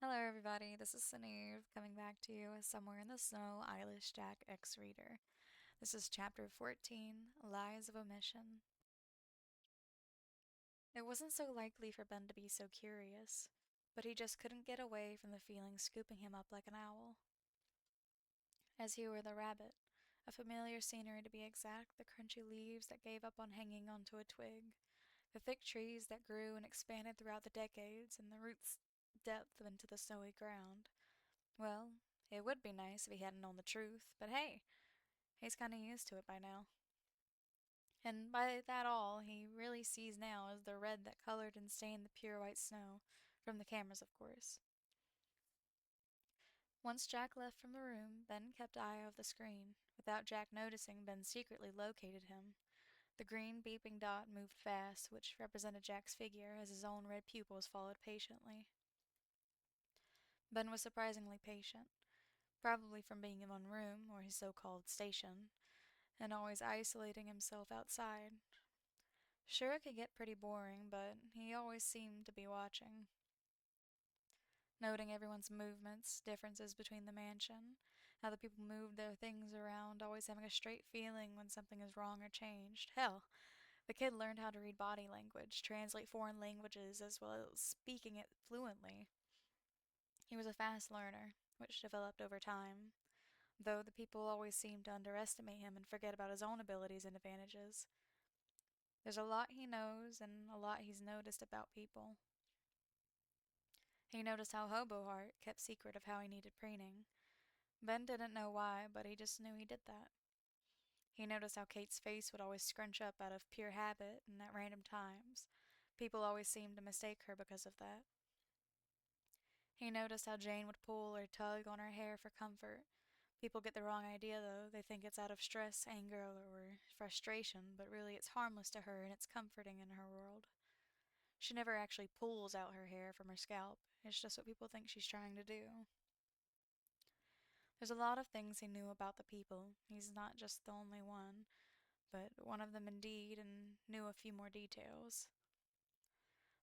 Hello, everybody. This is Sinead coming back to you with Somewhere in the Snow, Eyeless Jack X Reader. This is Chapter 14, Lies of Omission. It wasn't so likely for Ben to be so curious, but he just couldn't get away from the feeling scooping him up like an owl. As he were the rabbit, a familiar scenery to be exact, the crunchy leaves that gave up on hanging onto a twig, the thick trees that grew and expanded throughout the decades, and the roots' depth into the snowy ground. Well, it would be nice if he hadn't known the truth, but hey, he's kinda used to it by now. And by that all he really sees now is the red that colored and stained the pure white snow, from the cameras, of course. Once Jack left from the room, Ben kept eye of the screen. Without Jack noticing, Ben secretly located him. The green beeping dot moved fast, which represented Jack's figure, as his own red pupils followed patiently. Ben was surprisingly patient, probably from being in one room, or his so-called station, and always isolating himself outside. Sure, it could get pretty boring, but he always seemed to be watching, noting everyone's movements, differences between the mansion, how the people moved their things around, always having a straight feeling when something is wrong or changed. Hell, the kid learned how to read body language, translate foreign languages, as well as speaking it fluently. He was a fast learner, which developed over time, though the people always seemed to underestimate him and forget about his own abilities and advantages. There's a lot he knows and a lot he's noticed about people. He noticed how Hobo Heart kept secret of how he needed preening. Ben didn't know why, but he just knew he did that. He noticed how Kate's face would always scrunch up out of pure habit and at random times. People always seemed to mistake her because of that. He noticed how Jane would pull or tug on her hair for comfort. People get the wrong idea though. They think it's out of stress, anger, or frustration, but really it's harmless to her and it's comforting in her world. She never actually pulls out her hair from her scalp. It's just what people think she's trying to do. There's a lot of things he knew about the people. He's not just the only one, but one of them indeed, and knew a few more details.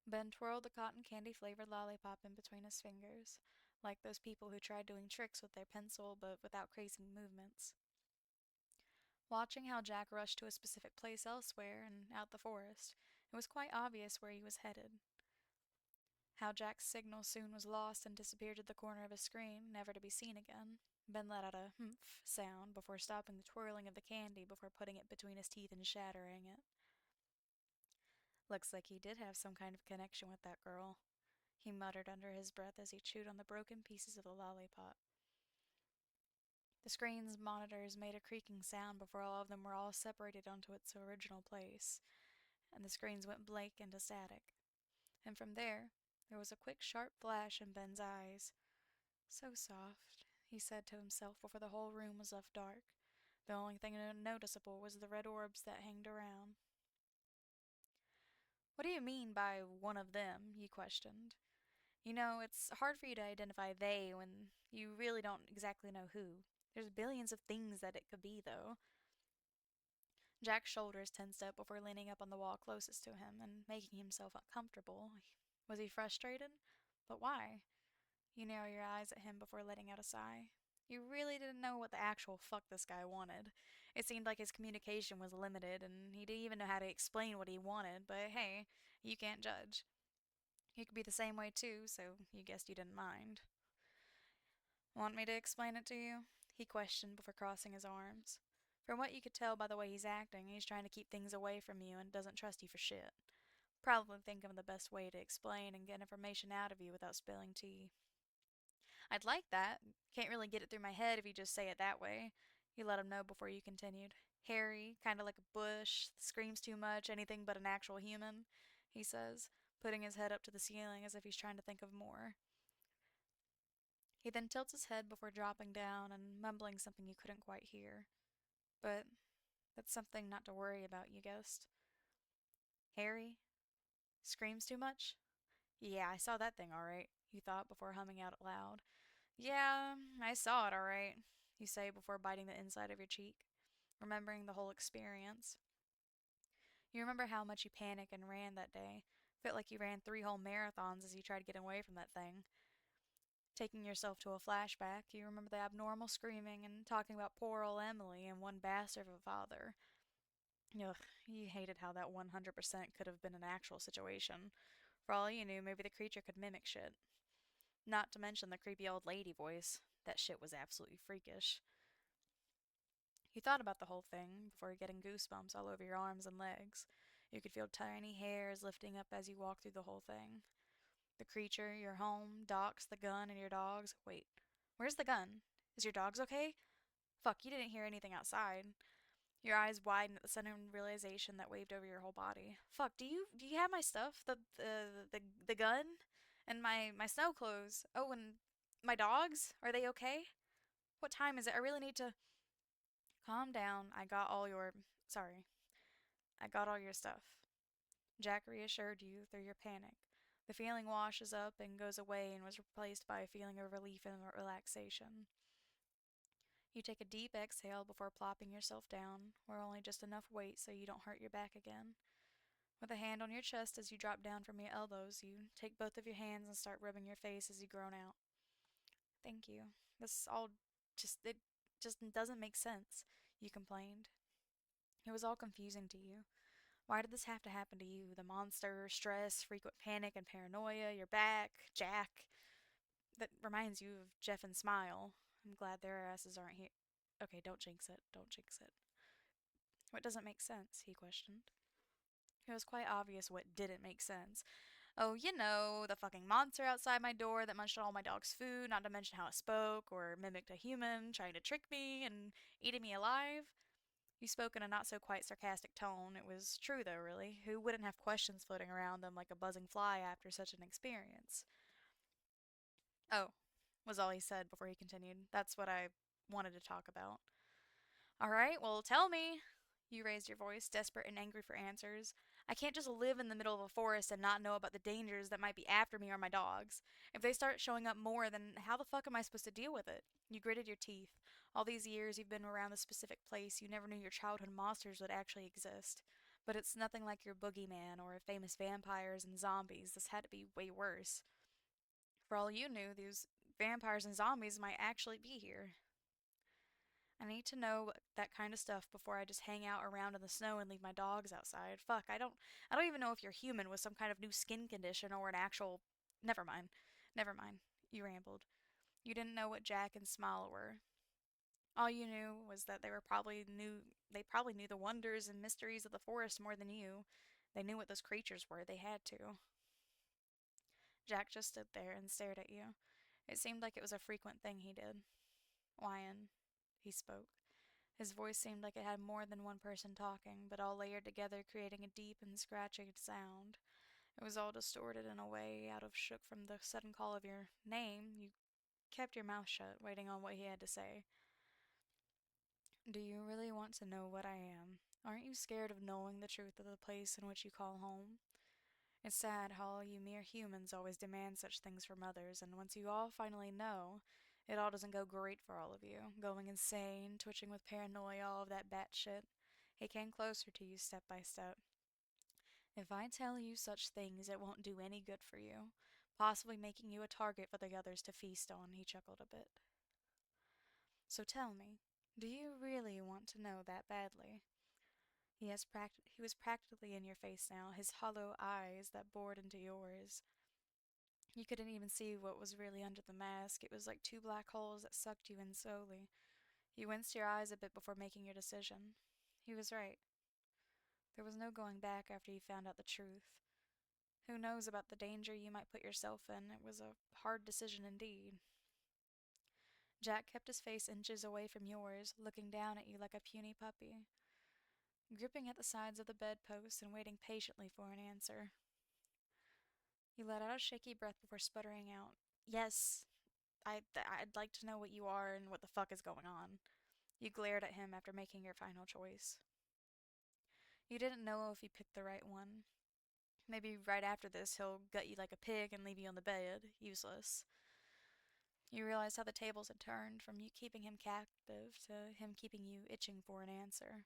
Ben twirled the cotton candy flavored lollipop in between his fingers, like those people who tried doing tricks with their pencil but without crazy movements. Watching how Jack rushed to a specific place elsewhere and out the forest, it was quite obvious where he was headed. How Jack's signal soon was lost and disappeared at the corner of his screen, never to be seen again. Ben let out a humph sound before stopping the twirling of the candy before putting it between his teeth and shattering it. Looks like he did have some kind of connection with that girl, he muttered under his breath as he chewed on the broken pieces of the lollipop. The screen's monitors made a creaking sound before all of them were all separated onto its original place, and the screens went blank into static. And from there was a quick sharp flash in Ben's eyes. So soft, he said to himself before the whole room was left dark. The only thing noticeable was the red orbs that hanged around. What do you mean by one of them? He questioned. You know, it's hard for you to identify they when you really don't exactly know who. There's billions of things that it could be, though. Jack's shoulders tensed up before leaning up on the wall closest to him and making himself uncomfortable. Was he frustrated? But why? You narrow your eyes at him before letting out a sigh. You really didn't know what the actual fuck this guy wanted. It seemed like his communication was limited, and he didn't even know how to explain what he wanted, but hey, you can't judge. You could be the same way too, so you guessed you didn't mind. Want me to explain it to you? He questioned before crossing his arms. From what you could tell by the way he's acting, he's trying to keep things away from you and doesn't trust you for shit. Probably think of the best way to explain and get information out of you without spilling tea. I'd like that. Can't really get it through my head if you just say it that way. You let him know before you continued. Hairy, kinda like a bush, screams too much, anything but an actual human, he says, putting his head up to the ceiling as if he's trying to think of more. He then tilts his head before dropping down and mumbling something you couldn't quite hear. But that's something not to worry about, you guessed. Hairy? Screams too much? Yeah, I saw that thing all right, you thought before humming out loud. Yeah, I saw it all right, you say before biting the inside of your cheek, remembering the whole experience. You remember how much you panicked and ran that day. Felt like you ran 3 whole marathons as you tried to get away from that thing. Taking yourself to a flashback, you remember the abnormal screaming and talking about poor old Emily and one bastard of a father. Ugh, you hated how that 100% could have been an actual situation. For all you knew, maybe the creature could mimic shit. Not to mention the creepy old lady voice. That shit was absolutely freakish. You thought about the whole thing before getting goosebumps all over your arms and legs. You could feel tiny hairs lifting up as you walked through the whole thing. The creature, your home, docks, the gun, and your dogs. Wait, where's the gun? Is your dogs okay? Fuck, you didn't hear anything outside. Your eyes widened at the sudden realization that waved over your whole body. Fuck, do you have my stuff? The gun? And my snow clothes. Oh, and my dogs? Are they okay? What time is it? I really need to calm down. Sorry. I got all your stuff. Jack reassured you through your panic. The feeling washes up and goes away and was replaced by a feeling of relief and relaxation. You take a deep exhale before plopping yourself down, where only just enough weight so you don't hurt your back again. With a hand on your chest as you drop down from your elbows, you take both of your hands and start rubbing your face as you groan out. Thank you. This all it just doesn't make sense, you complained. It was all confusing to you. Why did this have to happen to you? The monster, stress, frequent panic and paranoia, your back, Jack. That reminds you of Jeff and Smile. I'm glad their asses aren't here. Okay, don't jinx it. Don't jinx it. What doesn't make sense? He questioned. It was quite obvious what didn't make sense. Oh, the fucking monster outside my door that munched on all my dog's food, not to mention how it spoke or mimicked a human, trying to trick me and eating me alive. You spoke in a not so quite sarcastic tone. It was true, though, really. Who wouldn't have questions floating around them like a buzzing fly after such an experience? Oh, was all he said before he continued. That's what I wanted to talk about. All right, well, tell me. You raised your voice, desperate and angry for answers. I can't just live in the middle of a forest and not know about the dangers that might be after me or my dogs. If they start showing up more, then how the fuck am I supposed to deal with it? You gritted your teeth. All these years you've been around this specific place, you never knew your childhood monsters would actually exist. But it's nothing like your boogeyman or famous vampires and zombies. This had to be way worse. For all you knew, these vampires and zombies might actually be here. I need to know that kind of stuff before I just hang out around in the snow and leave my dogs outside. Fuck, I don't even know if you're human with some kind of new skin condition or an actual Never mind. Never mind. You rambled. You didn't know what Jack and Smile were. All you knew was that they probably knew the wonders and mysteries of the forest more than you. They knew what those creatures were. They had to. Jack just stood there and stared at you. It seemed like it was a frequent thing he did. Wyan, he spoke. His voice seemed like it had more than one person talking, but all layered together, creating a deep and scratching sound. It was all distorted in a way, out of shook from the sudden call of your name. You kept your mouth shut, waiting on what he had to say. Do you really want to know what I am? Aren't you scared of knowing the truth of the place in which you call home? It's sad how all you mere humans always demand such things from others, and once you all finally know, it all doesn't go great for all of you. Going insane, twitching with paranoia, all of that batshit. He came closer to you step by step. If I tell you such things, it won't do any good for you, possibly making you a target for the others to feast on, he chuckled a bit. So tell me, do you really want to know that badly? He was practically in your face now, his hollow eyes that bored into yours. You couldn't even see what was really under the mask. It was like two black holes that sucked you in slowly. You winced your eyes a bit before making your decision. He was right. There was no going back after you found out the truth. Who knows about the danger you might put yourself in? It was a hard decision indeed. Jack kept his face inches away from yours, looking down at you like a puny puppy, gripping at the sides of the bedpost and waiting patiently for an answer. You let out a shaky breath before sputtering out, "Yes, I'd like to know what you are and what the fuck is going on." You glared at him after making your final choice. You didn't know if he picked the right one. Maybe right after this he'll gut you like a pig and leave you on the bed, useless. You realized how the tables had turned, from you keeping him captive to him keeping you itching for an answer.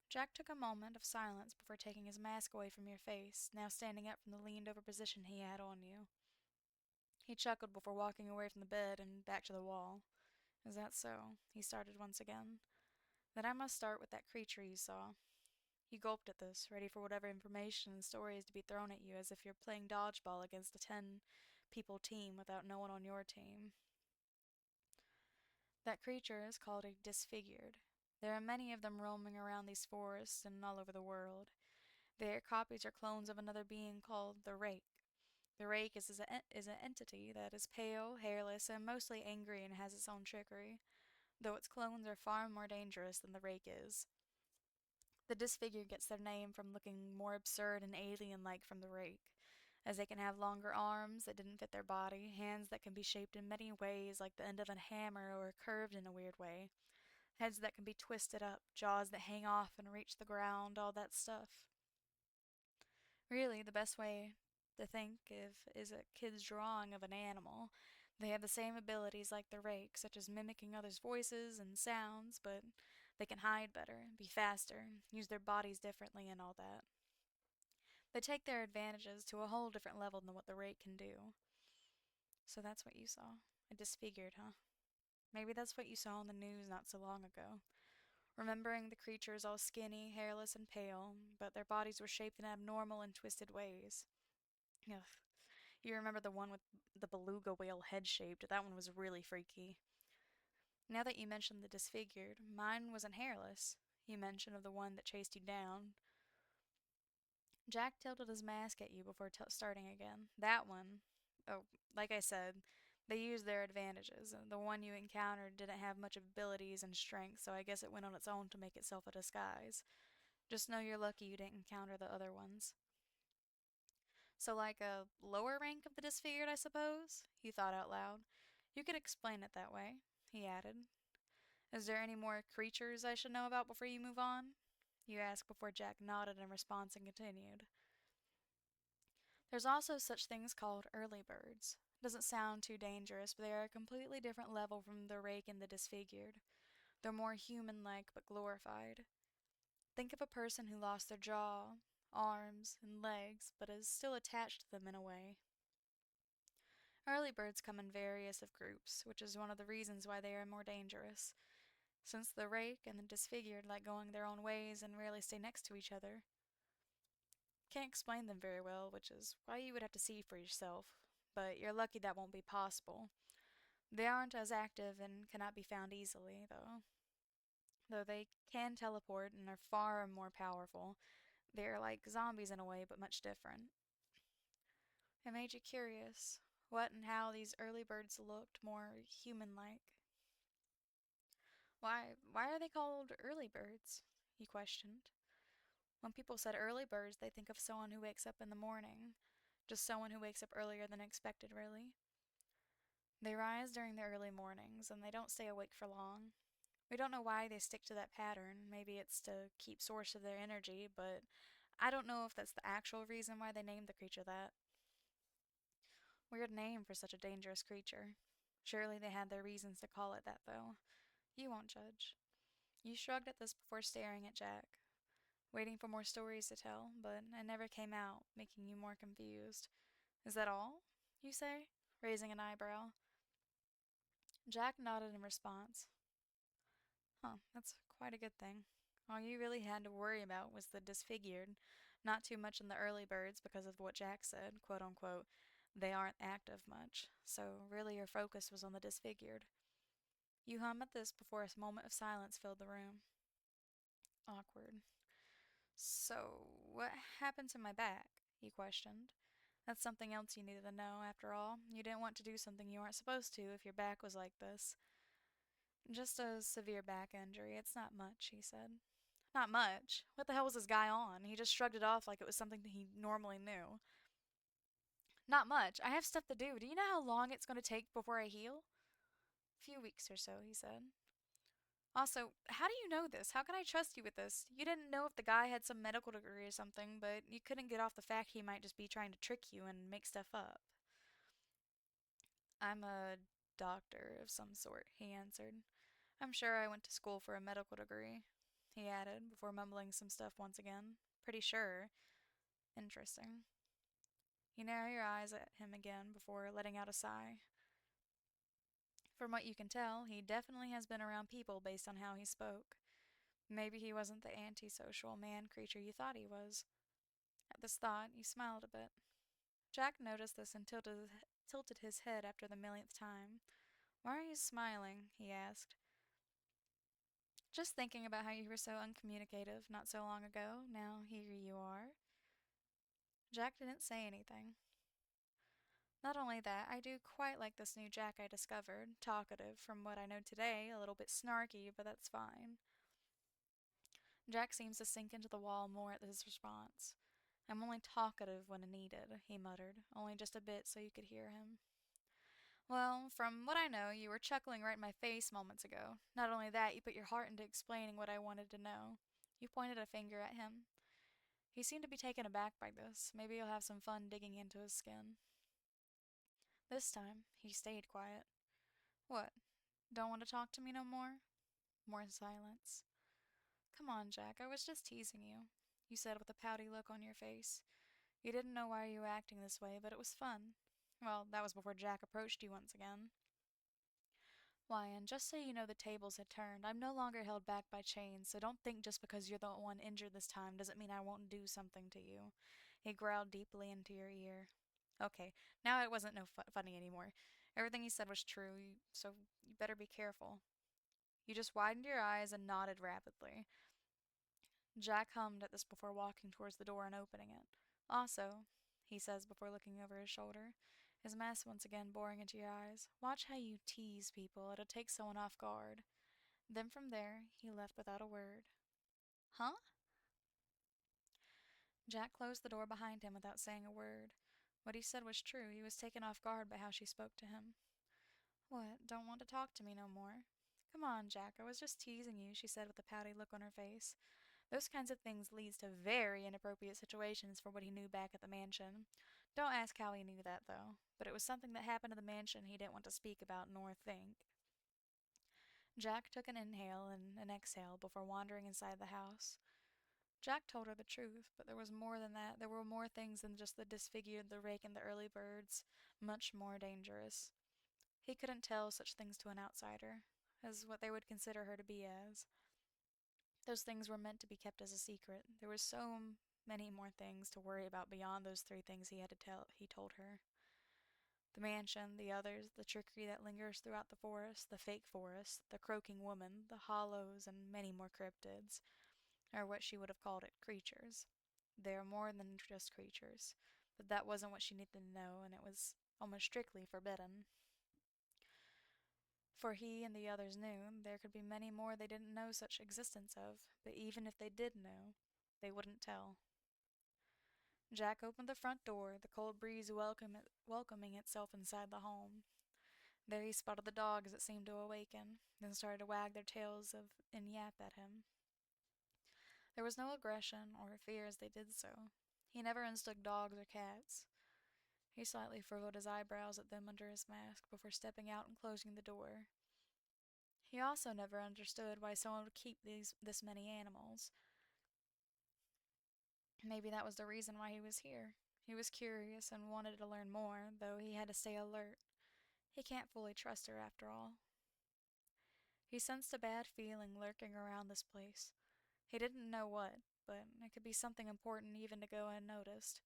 Jack took a moment of silence before taking his mask away from your face, now standing up from the leaned over position he had on you. He chuckled before walking away from the bed and back to the wall. Is that so? He started once again. Then I must start with that creature you saw. You gulped at this, ready for whatever information and stories to be thrown at you as if you're playing dodgeball against a 10 people team without no one on your team. That creature is called a disfigured. There are many of them roaming around these forests and all over the world. They are copies or clones of another being called the Rake. The Rake is an entity that is pale, hairless, and mostly angry and has its own trickery, though its clones are far more dangerous than the Rake is. The Disfigured gets their name from looking more absurd and alien-like from the Rake, as they can have longer arms that didn't fit their body, hands that can be shaped in many ways like the end of a hammer or curved in a weird way, heads that can be twisted up, jaws that hang off and reach the ground, all that stuff. Really, the best way to think of is a kid's drawing of an animal. They have the same abilities like the rake, such as mimicking others' voices and sounds, but they can hide better, be faster, use their bodies differently, and all that. They take their advantages to a whole different level than what the rake can do. So that's what you saw. A disfigured, huh? Maybe that's what you saw on the news not so long ago. Remembering the creatures all skinny, hairless, and pale, but their bodies were shaped in abnormal and twisted ways. Ugh. You remember the one with the beluga whale head shaped? That one was really freaky. Now that you mention the disfigured, mine wasn't hairless. You mentioned of the one that chased you down. Jack tilted his mask at you before starting again. That one, oh, like I said, they used their advantages. The one you encountered didn't have much abilities and strength, so I guess it went on its own to make itself a disguise. Just know you're lucky you didn't encounter the other ones. So, like a lower rank of the disfigured, I suppose? He thought out loud. You could explain it that way, he added. Is there any more creatures I should know about before you move on? You asked before Jack nodded in response and continued. There's also such things called early birds. Doesn't sound too dangerous, but they are a completely different level from the rake and the disfigured. They're more human like but glorified. Think of a person who lost their jaw, arms, and legs, but is still attached to them in a way. Early birds come in various of groups, which is one of the reasons why they are more dangerous. Since the rake and the disfigured like going their own ways and rarely stay next to each other. Can't explain them very well, which is why you would have to see for yourself, but you're lucky that won't be possible. They aren't as active and cannot be found easily, though they can teleport and are far more powerful. They're like zombies in a way, but much different. It made you curious what and how these early birds looked more human-like. Why are they called early birds? He questioned. When people said early birds, they think of someone who wakes up in the morning. Just someone who wakes up earlier than expected, really. They rise during the early mornings, and they don't stay awake for long. We don't know why they stick to that pattern. Maybe it's to keep source of their energy, but I don't know if that's the actual reason why they named the creature that. Weird name for such a dangerous creature. Surely they had their reasons to call it that, though. You won't judge. You shrugged at this before staring at Jack, waiting for more stories to tell, but it never came out, making you more confused. Is that all? You say, raising an eyebrow. Jack nodded in response. Huh, that's quite a good thing. All you really had to worry about was the disfigured, not too much in the early birds because of what Jack said, quote unquote. They aren't active much, so really your focus was on the disfigured. You hum at this before a moment of silence filled the room. Awkward. So, what happened to my back? He questioned. That's something else you needed to know, after all. You didn't want to do something you weren't supposed to if your back was like this. Just a severe back injury. It's not much, he said. Not much? What the hell was this guy on? He just shrugged it off like it was something that he normally knew. Not much. I have stuff to do. Do you know how long it's going to take before I heal? A few weeks or so, he said. Also, how do you know this? How can I trust you with this? You didn't know if the guy had some medical degree or something, but you couldn't get off the fact he might just be trying to trick you and make stuff up. I'm a doctor of some sort, he answered. I'm sure I went to school for a medical degree, he added, before mumbling some stuff once again. Pretty sure. Interesting. You narrow your eyes at him again before letting out a sigh. From what you can tell, he definitely has been around people based on how he spoke. Maybe he wasn't the antisocial man creature you thought he was. At this thought, you smiled a bit. Jack noticed this and tilted his head after the millionth time. Why are you smiling? He asked. Just thinking about how you were so uncommunicative not so long ago. Now here you are. Jack didn't say anything. Not only that, I do quite like this new Jack I discovered. Talkative, from what I know today, a little bit snarky, but that's fine. Jack seems to sink into the wall more at his response. I'm only talkative when needed, he muttered, only just a bit so you could hear him. Well, from what I know, you were chuckling right in my face moments ago. Not only that, you put your heart into explaining what I wanted to know. You pointed a finger at him. He seemed to be taken aback by this. Maybe you'll have some fun digging into his skin. This time, he stayed quiet. What? Don't want to talk to me no more? More silence. Come on, Jack, I was just teasing you, you said with a pouty look on your face. You didn't know why you were acting this way, but it was fun. Well, that was before Jack approached you once again. Why, and just so you know the tables had turned, I'm no longer held back by chains, so don't think just because you're the one injured this time doesn't mean I won't do something to you. He growled deeply into your ear. Okay, now it wasn't no funny anymore. Everything he said was true, so you better be careful. You just widened your eyes and nodded rapidly. Jack hummed at this before walking towards the door and opening it. Also, he says before looking over his shoulder, his mask once again boring into your eyes, watch how you tease people. It'll take someone off guard. Then from there, he left without a word. Huh? Jack closed the door behind him without saying a word. What he said was true. He was taken off guard by how she spoke to him. What? Don't want to talk to me no more? Come on, Jack. I was just teasing you, she said with a pouty look on her face. Those kinds of things leads to very inappropriate situations for what he knew back at the mansion. Don't ask how he knew that, though. But it was something that happened at the mansion he didn't want to speak about nor think. Jack took an inhale and an exhale before wandering inside the house. Jack told her the truth, but there was more than that. There were more things than just the disfigured, the rake, and the early birds. Much more dangerous. He couldn't tell such things to an outsider, as what they would consider her to be as. Those things were meant to be kept as a secret. There were so many more things to worry about beyond those three things he told her. The mansion, the others, the trickery that lingers throughout the fake forest, the croaking woman, the hollows, and many more cryptids, or what she would have called it, creatures. They are more than just creatures, but that wasn't what she needed to know, and it was almost strictly forbidden. For he and the others knew there could be many more they didn't know such existence of, but even if they did know, they wouldn't tell. Jack opened the front door, the cold breeze welcoming itself inside the home. There he spotted the dogs that seemed to awaken, then started to wag their tails and yap at him. There was no aggression or fear as they did so. He never understood dogs or cats. He slightly furrowed his eyebrows at them under his mask before stepping out and closing the door. He also never understood why someone would keep this many animals. Maybe that was the reason why he was here. He was curious and wanted to learn more, though he had to stay alert. He can't fully trust her after all. He sensed a bad feeling lurking around this place. He didn't know what, but it could be something important even to go unnoticed.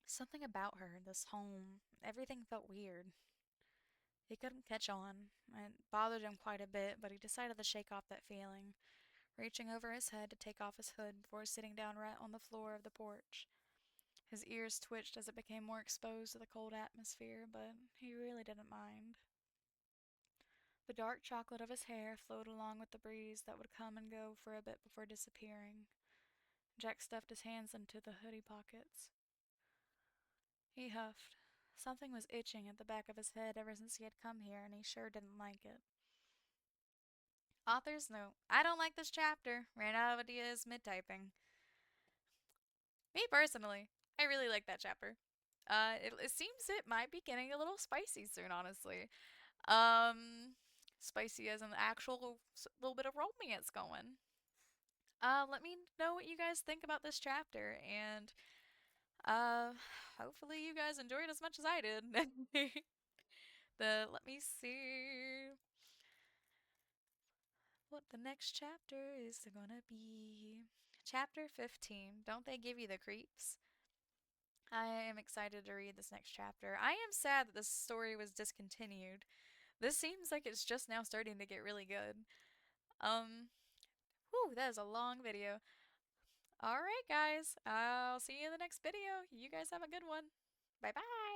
Something about her, this home, everything felt weird. He couldn't catch on. It bothered him quite a bit, but he decided to shake off that feeling, reaching over his head to take off his hood before sitting down right on the floor of the porch. His ears twitched as it became more exposed to the cold atmosphere, but he really didn't mind. The dark chocolate of his hair flowed along with the breeze that would come and go for a bit before disappearing. Jack stuffed his hands into the hoodie pockets. He huffed. Something was itching at the back of his head ever since he had come here, and he sure didn't like it. Author's note. I don't like this chapter. Ran out of ideas mid-typing. Me personally, I really like that chapter. It seems it might be getting a little spicy soon, honestly. Um, Spicy as an actual little bit of romance going. Let me know what you guys think about this chapter, and Uh, hopefully you guys enjoyed as much as I did. Let me see what the next chapter is gonna be. Chapter 15. Don't they give you the creeps? I am excited to read this next chapter. I am sad that this story was discontinued. This seems like it's just now starting to get really good. Um, Whew, that is a long video. Alright, guys. I'll see you in the next video. You guys have a good one. Bye bye.